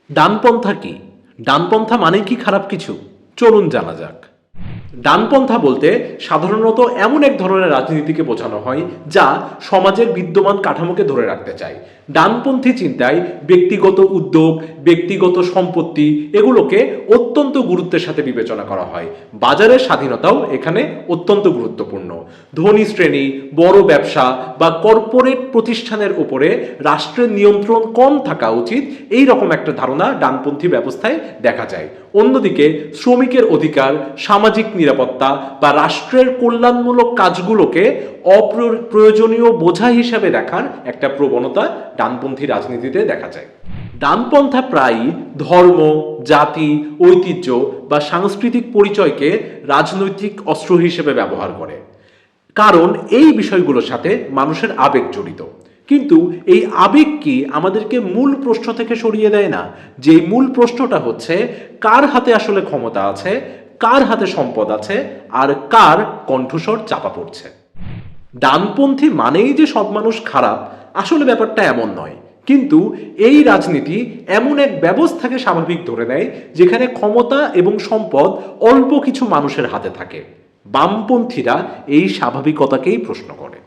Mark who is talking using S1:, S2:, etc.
S1: ডানপন্থা কি? ডানপন্থা মানেই কি খারাপ কিছু? চলুন জানা যাক। ডানপন্থা বলতে সাধারণত এমন এক ধরনের রাজনীতিকে বোঝানো হয় যা সমাজের বিদ্যমান কাঠামোকে ধরে রাখতে চায়। ডানপন্থী চিন্তায় ব্যক্তিগত উদ্যোগ, ব্যক্তিগত সম্পত্তি এগুলোকে অত্যন্ত গুরুত্বের সাথে বিবেচনা করা হয়। বাজারের স্বাধীনতাও এখানে অত্যন্ত গুরুত্বপূর্ণ। ধনী শ্রেণী, বড় ব্যবসা বা কর্পোরেট প্রতিষ্ঠানের উপরে রাষ্ট্রের নিয়ন্ত্রণ কম থাকা উচিত, এই রকম একটা ধারণা ডানপন্থী ব্যবস্থায় দেখা যায়। অন্যদিকে শ্রমিকের অধিকার, সামাজিক নিরাপত্তা বা রাষ্ট্রের কল্যাণমূলক কাজগুলোকে অপ্রয়োজনীয় বোঝা হিসাবে দেখার একটা প্রবণতা ডানপন্থী রাজনীতিতে দেখা যায়। ডানপন্থা প্রায়ই ধর্ম, জাতি, ঐতিহ্য বা সাংস্কৃতিক পরিচয়কে রাজনৈতিক অস্ত্র হিসেবে ব্যবহার করে, কারণ এই বিষয়গুলোর সাথে মানুষের আবেগ জড়িত। কিন্তু এই আবেগ কি আমাদেরকে মূল প্রশ্ন থেকে সরিয়ে দেয় না? যে মূল প্রশ্নটা হচ্ছে, কার হাতে আসলে ক্ষমতা আছে, কার হাতে সম্পদ আছে, আর কার কণ্ঠস্বর চাপা পড়ছে। ডানপন্থী মানেই যে সব মানুষ খারাপ, আসলে ব্যাপারটা এমন নয়। কিন্তু এই রাজনীতি এমন এক ব্যবস্থাকে স্বাভাবিক ধরে নেয় যেখানে ক্ষমতা এবং সম্পদ অল্প কিছু মানুষের হাতে থাকে। বামপন্থীরা এই স্বাভাবিকতাকেই প্রশ্ন করে।